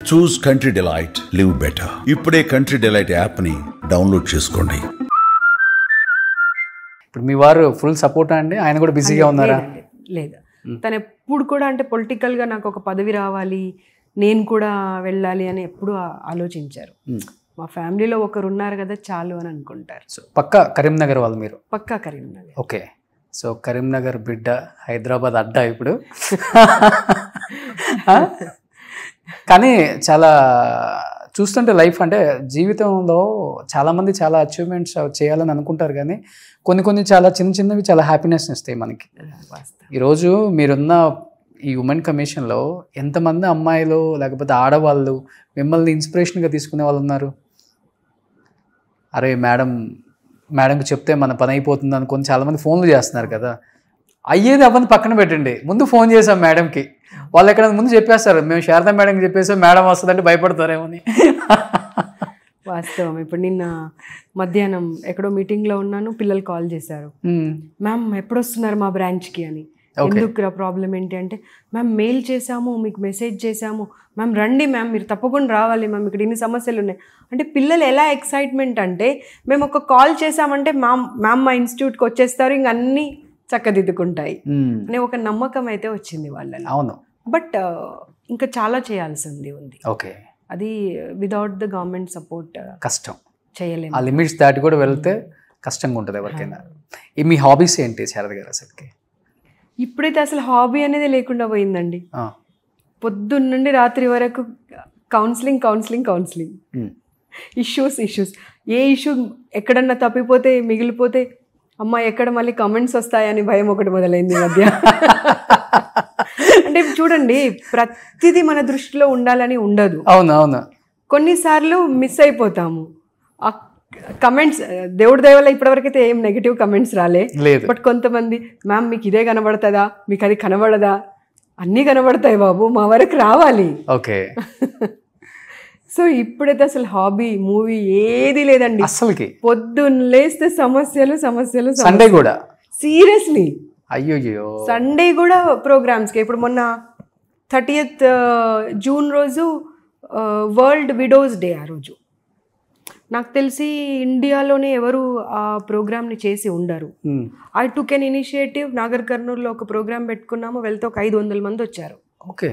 చూస్ country delight, live better. ఇప్పుడే country delight యాప్ని download చేసుకోండి. ఇప్పుడు మీ వారు ఫుల్ సపోర్ట్ అండి? ఆయన కూడా బిజీగా ఉన్నారా? లేదు, తను ఎప్పుడు కూడా అంటే పొలిటికల్గా నాకు ఒక పదవి రావాలి, నేను కూడా వెళ్ళాలి అని ఎప్పుడు ఆలోచించారు. మా ఫ్యామిలీలో ఒకరు ఉన్నారు కదా చాలు అని అనుకుంటారు. సో పక్కా కరీంనగర్ వాళ్ళు మీరు? పక్కా కరీంనగర్. ఓకే. సో కరీంనగర్ బిడ్డ, హైదరాబాద్ అడ్డా ఇప్పుడు. కానీ చాలా చూస్తుంటే లైఫ్ అంటే జీవితంలో చాలామంది చాలా అచీవ్మెంట్స్ చేయాలని అనుకుంటారు, కానీ కొన్ని చాలా చిన్నవి చాలా హ్యాపీనెస్ ఇస్తాయి మనకి. ఈరోజు మీరున్న ఈ ఉమెన్ కమిషన్లో ఎంతమంది అమ్మాయిలు లేకపోతే ఆడవాళ్ళు మిమ్మల్ని ఇన్స్పిరేషన్గా తీసుకునే వాళ్ళు ఉన్నారు? అరే మేడంకి చెప్తే మన పని అయిపోతుంది అనుకొని చాలామంది ఫోన్లు చేస్తున్నారు కదా. అయ్యేది అవ్వని పక్కన పెట్టండి, ముందు ఫోన్ చేసాం మేడంకి, వాళ్ళు ఎక్కడ ముందు చెప్పేస్తారు మేము శారదా మేడంకి చెప్పేసాం, మేడం వస్తుందంటే భయపడతారేమోని. వాస్తవం. ఇప్పుడు నిన్న మధ్యాహ్నం ఎక్కడో మీటింగ్లో ఉన్నాను, పిల్లలు కాల్ చేశారు, మ్యామ్ ఎప్పుడు వస్తున్నారు మా బ్రాంచ్కి అని. ఎందుకు ప్రాబ్లం ఏంటి అంటే, మ్యామ్ మెయిల్ చేసాము, మీకు మెసేజ్ చేసాము, మ్యామ్ రండి మ్యామ్, మీరు తప్పకుండా రావాలి మ్యామ్, ఇక్కడ ఇన్ని సమస్యలు ఉన్నాయి అంటే. పిల్లలు ఎలా ఎక్సైట్మెంట్ అంటే, మేము ఒక కాల్ చేసామంటే మ్యామ్ మా ఇన్స్టిట్యూట్కి వచ్చేస్తారు, ఇంక అన్నీ చక్కదిద్దుకుంటాయి అనే ఒక నమ్మకం అయితే వచ్చింది వాళ్ళని. అవును. బట్ ఇంకా చాలా చేయాల్సింది ఉంది. ఓకే. అది వితౌట్ ద గవర్నమెంట్ సపోర్ట్ కష్టం, చేయలేము. ఆ లిమిట్స్ దాటి కూడా వెళ్తే కష్టంగా ఉంటుంది ఎవరికైనా. మీ హాబీస్ ఏంటి శారద గారు అసలుకి? ఇప్పుడైతే అసలు హాబీ అనేది లేకుండా పోయిందండి. పొద్దున్న నుండి రాత్రి వరకు కౌన్సిలింగ్ ఇష్యూస్. ఏ ఇష్యూ ఎక్కడన్నా తప్పిపోతే మిగిలిపోతే అమ్మ ఎక్కడ మళ్ళీ కమెంట్స్ వస్తాయని భయం ఒకటి మొదలైంది ఈ మధ్య. అంటే చూడండి, ప్రతిదీ మన దృష్టిలో ఉండాలని ఉండదు. అవును. కొన్నిసార్లు మిస్ అయిపోతాము. ఆ కమెంట్స్ దేవుడి దయవల్ల ఇప్పటివరకైతే ఏం నెగిటివ్ కమెంట్స్ రాలే. బట్ కొంతమంది మ్యామ్ మీకు ఇదే కనబడుతుందా, మీకు అది కనబడదా? అన్నీ కనబడతాయి బాబు, మా వరకు రావాలి. ఓకే. సో ఇప్పుడైతే అసలు హాబీ మూవీ ఏది లేదండి అసలుకి. పొద్దున్న లేస్తే సమస్యలు. సండే కూడా సీరియస్లీ, అయ్యో సండే కూడా ప్రోగ్రామ్స్కి. ఇప్పుడు మొన్న 30th జూన్ రోజు వరల్డ్ విడోస్ డే. ఆ రోజు నాకు తెలిసి ఇండియాలోనే ఎవరు ఆ ప్రోగ్రామ్ని చేసి ఉండరు. I took an initiative. నాగర్ కర్నూలులో ఒక ప్రోగ్రామ్ పెట్టుకున్నాము, వెళ్తే ఒక 500 మంది వచ్చారు. ఓకే.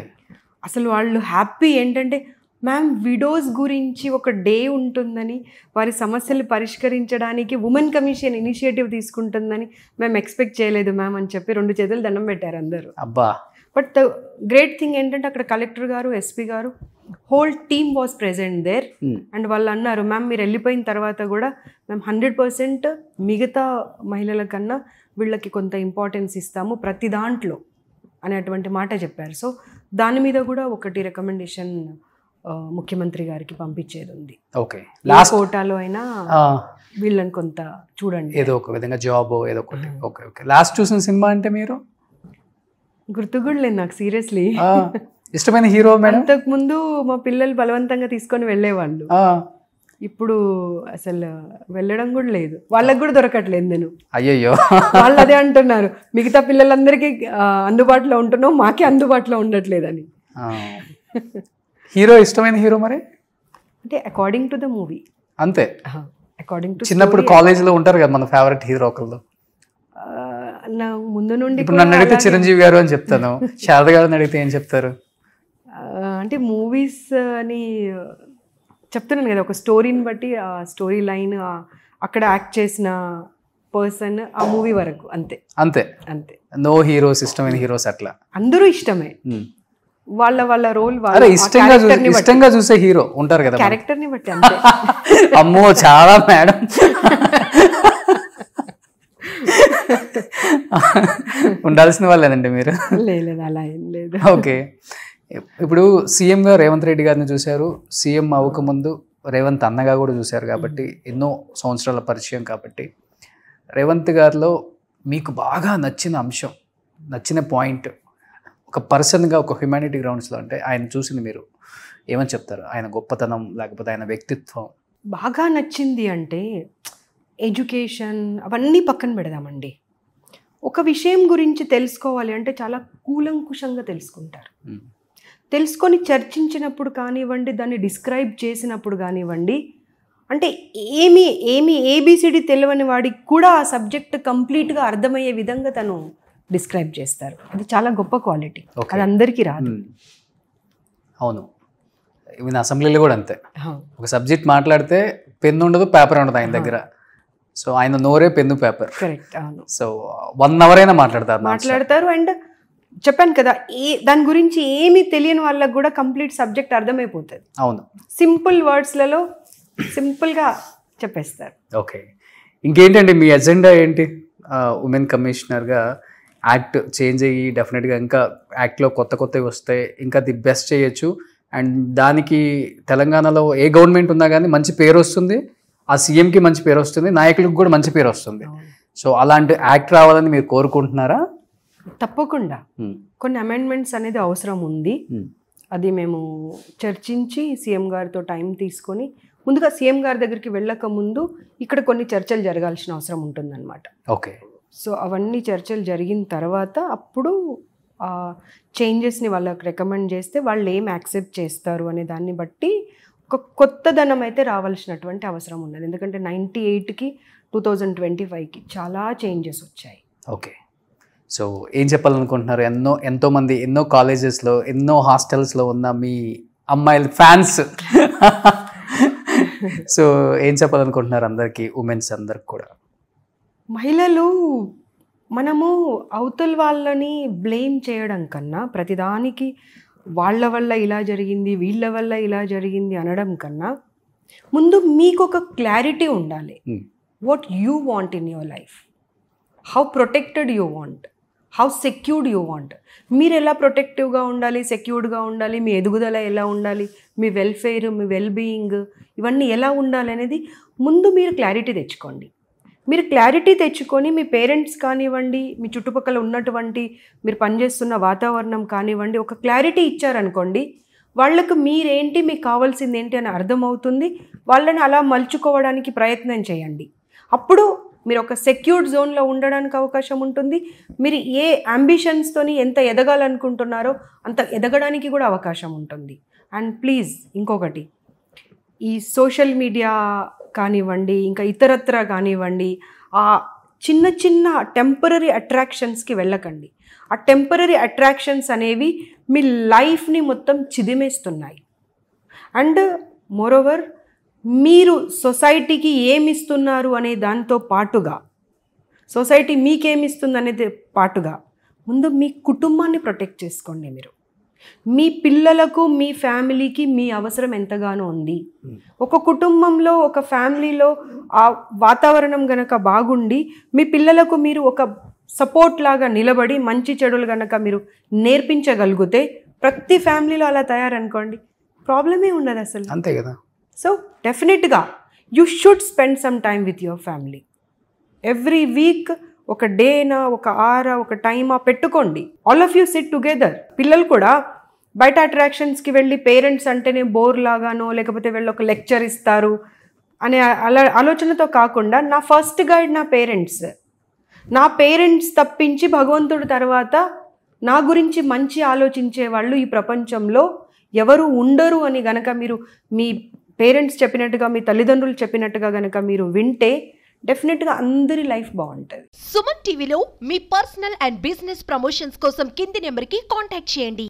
అసలు వాళ్ళు హ్యాపీ ఏంటంటే, మ్యామ్ విడోస్ గురించి ఒక డే ఉంటుందని, వారి సమస్యలు పరిష్కరించడానికి ఉమెన్ కమిషన్ ఇనిషియేటివ్ తీసుకుంటుందని మేము ఎక్స్పెక్ట్ చేయలేదు మ్యామ్ అని చెప్పి 2 చేతులు దండం పెట్టారు అందరూ. అబ్బా. బట్ ద గ్రేట్ థింగ్ ఏంటంటే, అక్కడ కలెక్టర్ గారు, ఎస్పీ గారు, whole team was present there. And వాళ్ళు అన్నారు, మ్యామ్ మీరు వెళ్ళిపోయిన తర్వాత కూడా మేము 100% మిగతా మహిళల కన్నా వీళ్ళకి కొంత ఇంపార్టెన్స్ ఇస్తాము ప్రతి దాంట్లో అనేటువంటి మాట చెప్పారు. సో దాని మీద కూడా ఒకటి రికమెండేషన్ ముఖ్యమంత్రి గారికి పంపించేది ఉంది. ఓకే. లాస్ట్ కోటాలో అయినా వీళ్ళని కొంత చూడండి, ఏదో ఒక విధంగా జాబ్ ఏదో ఒకటి. ఓకే. లాస్ట్ చూసిన సినిమా అంటే మీరు? గుర్తు కూడా లేదు నాకు సీరియస్లీ. ఇష్టమైన హీరో మేడం? అంతకు ముందు మా పిల్లలు బలవంతంగా తీసుకొని వెళ్ళేవాళ్ళు, ఇప్పుడు అసలు వెళ్ళడం కూడా లేదు, వాళ్ళకి కూడా దొరకట్లేదు. నేను అయ్యయ్యో వాళ్ళు అదే అంటున్నారు, మిగతా పిల్లలందరికీ అందుబాటులో ఉంటున్నావు, మాకే అందుబాటులో ఉండట్లేదని. హీరో ఇష్టమైన హీరో మరి? అంటే అకార్డింగ్ టు ద మూవీ అంతే. అకార్డింగ్ టు చిన్నప్పుడు కాలేజీలో ఉంటారు కదా మన ఫేవరెట్ హీరో ఒకళ్ళు. నా ముందు నుండి ఇప్పుడు నన్ను అడిగితే చిరంజీవి గారు అని చెప్తాను, శారద గారిని అడిగితే ఏం చెప్తారు? అంటే మూవీస్ అని చెప్తున్నాను కదా, ఒక స్టోరీని బట్టి ఆ స్టోరీ లైన్, అక్కడ యాక్ట్ చేసిన పర్సన్, ఆ మూవీ వరకు అంతే. నో హీరోస్, ఇష్టమైన హీరోస్ అట్లా అందరూ ఇష్టమే, వాళ్ళ రోల్ ఇష్టంగా చూసే హీరో ఉంటారు కదా, క్యారెక్టర్ ని బట్టి. అమ్మో చాలా మేడం. ఉండాల్సిన వాళ్ళేనండి మీరు? లేదు అలా ఏం లేదు. ఓకే. ఇప్పుడు సీఎంగా రేవంత్ రెడ్డి గారిని చూశారు, సీఎం అవ్వకముందు రేవంత్ అన్నగా కూడా చూశారు కాబట్టి ఎన్నో సంవత్సరాల పరిచయం కాబట్టి, రేవంత్ గారిలో మీకు బాగా నచ్చిన అంశం, నచ్చిన పాయింట్, ఒక పర్సన్గా, ఒక హ్యుమానిటీ గ్రౌండ్స్లో అంటే ఆయన చూసింది మీరు ఏమని చెప్తారు? ఆయన గొప్పతనం లేకపోతే ఆయన వ్యక్తిత్వం బాగా నచ్చింది అంటే, ఎడ్యుకేషన్ అవన్నీ పక్కన పెడదామండి. ఒక విషయం గురించి తెలుసుకోవాలి అంటే చాలా కూలంకుషంగా తెలుసుకుంటారు. తెలుసుకొని చర్చించినప్పుడు కానివ్వండి, దాన్ని డిస్క్రైబ్ చేసినప్పుడు కానివ్వండి, అంటే ఏమి ఏబిసిడి తెలియని వాడికి కూడా ఆ సబ్జెక్ట్ కంప్లీట్గా అర్థమయ్యే విధంగా తను డిస్క్రైబ్ చేస్తారు. అది చాలా గొప్ప క్వాలిటీ, అది అందరికీ రాదు. అవును, ఈవెన్ అసెంబ్లీలో కూడా అంతే. ఒక సబ్జెక్ట్ మాట్లాడితే పెన్ను ఉండదు, పేపర్ ఉండదు ఆయన దగ్గర. సో ఆయన నోరే పెన్ను పేపర్. కరెక్ట్. అవును. సో 1 hour అయినా మాట్లాడతారు. అండ్ చెప్పాను కదా, దాని గురించి ఏమీ తెలియని వాళ్ళకు కూడా కంప్లీట్ సబ్జెక్ట్ అర్థమైపోతుంది. అవును, సింపుల్ వర్డ్స్లలో సింపుల్గా చెప్పేస్తారు. ఓకే, ఇంకేంటండి మీ ఎజెండా ఏంటి? ఉమెన్ కమిషనర్గా యాక్ట్ చేంజ్ అయ్యి డెఫినెట్గా ఇంకా యాక్ట్లో కొత్తవి వస్తాయి, ఇంకా ది బెస్ట్ చేయొచ్చు. అండ్ దానికి తెలంగాణలో ఏ గవర్నమెంట్ ఉన్నా కానీ మంచి పేరు వస్తుంది, ఆ సీఎంకి మంచి పేరు వస్తుంది, నాయకులకు కూడా మంచి పేరు వస్తుంది. సో అలాంటి యాక్ట్ రావాలని మీరు కోరుకుంటున్నారా? తప్పకుండా. కొన్ని అమెండ్మెంట్స్ అనేది అవసరం ఉంది. అది మేము చర్చించి సీఎం గారితో టైం తీసుకొని, ముందుగా సీఎం గారి దగ్గరికి వెళ్ళక ముందు ఇక్కడ కొన్ని చర్చలు జరగాల్సిన అవసరం ఉంటుందన్నమాట. ఓకే. సో అవన్నీ చర్చలు జరిగిన తర్వాత అప్పుడు చేంజెస్ని వాళ్ళకి రికమెండ్ చేస్తే వాళ్ళు ఏం యాక్సెప్ట్ చేస్తారు అనే దాన్ని బట్టి ఒక కొత్తదనం అయితే రావాల్సినటువంటి అవసరం ఉన్నది. ఎందుకంటే 98కి 2025కి చాలా చేంజెస్ వచ్చాయి. ఓకే. సో ఏం చెప్పాలనుకుంటున్నారు? ఎంతోమంది ఎన్నో కాలేజెస్లో ఎన్నో హాస్టల్స్లో ఉన్న మీ అమ్మాయిల ఫ్యాన్స్ సో ఏం చెప్పాలనుకుంటున్నారు అందరికీ, ఉమెన్స్ అందరికి కూడా? మహిళలు మనము అవతల వాళ్ళని బ్లేమ్ చేయడం కన్నా, ప్రతిదానికి వాళ్ళ వల్ల ఇలా జరిగింది, వీళ్ళ వల్ల ఇలా జరిగింది అనడం కన్నా, ముందు మీకు ఒక క్లారిటీ ఉండాలి. What you want in your life, how protected you want, how secured you want. మీరు ఎలా ప్రొటెక్టివ్గా ఉండాలి, సెక్యూర్డ్గా ఉండాలి, మీ ఎదుగుదల ఎలా ఉండాలి, మీ వెల్ఫేర్, మీ వెల్బీయింగ్, ఇవన్నీ ఎలా ఉండాలి అనేది ముందు మీరు క్లారిటీ తెచ్చుకోండి. మీరు క్లారిటీ తెచ్చుకొని మీ పేరెంట్స్ కానివ్వండి, మీ చుట్టుపక్కల ఉన్నటువంటి మీరు పనిచేస్తున్న వాతావరణం కానివ్వండి, ఒక క్లారిటీ ఇచ్చారనుకోండి, వాళ్ళకు మీరేంటి, మీకు కావాల్సింది ఏంటి అని అర్థమవుతుంది. వాళ్ళని అలా మలుచుకోవడానికి ప్రయత్నం చేయండి. అప్పుడు మీరు ఒక సెక్యూర్డ్ జోన్లో ఉండడానికి అవకాశం ఉంటుంది. మీరు ఏ అంబిషన్స్తోని ఎంత ఎదగాలనుకుంటున్నారో అంత ఎదగడానికి కూడా అవకాశం ఉంటుంది. అండ్ ప్లీజ్ ఇంకొకటి, ఈ సోషల్ మీడియా కానివ్వండి, ఇంకా ఇతరత్ర కానివ్వండి, ఆ చిన్న చిన్న టెంపరరీ అట్రాక్షన్స్కి వెళ్ళకండి. ఆ టెంపరరీ అట్రాక్షన్స్ అనేవి మీ లైఫ్ని మొత్తం చిదిమేస్తున్నాయి. అండ్ మోరోవర్, మీరు సొసైటీకి ఏమిస్తున్నారు అనే దాంతో పాటుగా, సొసైటీ మీకేమిస్తుంది అనేది పాటుగా, ముందు మీ కుటుంబాన్ని ప్రొటెక్ట్ చేసుకోండి. మీరు మీ పిల్లలకు, మీ ఫ్యామిలీకి మీ అవసరం ఎంతగానో ఉంది. ఒక కుటుంబంలో, ఒక ఫ్యామిలీలో ఆ వాతావరణం గనక బాగుండి, మీ పిల్లలకు మీరు ఒక సపోర్ట్ లాగా నిలబడి మంచి చెడులు గనక మీరు నేర్పించగలిగితే, ప్రతి ఫ్యామిలీలో అలా తయారనుకోండి, ప్రాబ్లమే ఉండదు అసలు. అంతే కదా. సో డెఫినెట్గా you should spend some time with your family. Every week ఒక డేనా, ఒక ఆరా, ఒక టైమా పెట్టుకోండి. All of you SIT together. పిల్లలు కూడా బయట అట్రాక్షన్స్కి వెళ్ళి పేరెంట్స్ అంటేనే బోర్ లాగానో, లేకపోతే వెళ్ళి ఒక లెక్చర్ ఇస్తారు అనే ఆలోచనతో కాకుండా, నా ఫస్ట్ గైడ్ నా పేరెంట్స్ తప్పించి భగవంతుడి తర్వాత నా గురించి మంచి ఆలోచించే వాళ్ళు ఈ ప్రపంచంలో ఎవరు ఉండరు అని గనక మీరు మీ పేరెంట్స్ చెప్పినట్టుగా, మీ తల్లిదండ్రులు చెప్పినట్టుగా గనక మీరు వింటే, డెఫినెట్గా అందరి లైఫ్ బాగుంటుంది. సుమన్ టీవీలో మీ పర్సనల్ అండ్ బిజినెస్ ప్రమోషన్స్ కోసం కింది నెంబర్కి కాంటాక్ట్ చేయండి.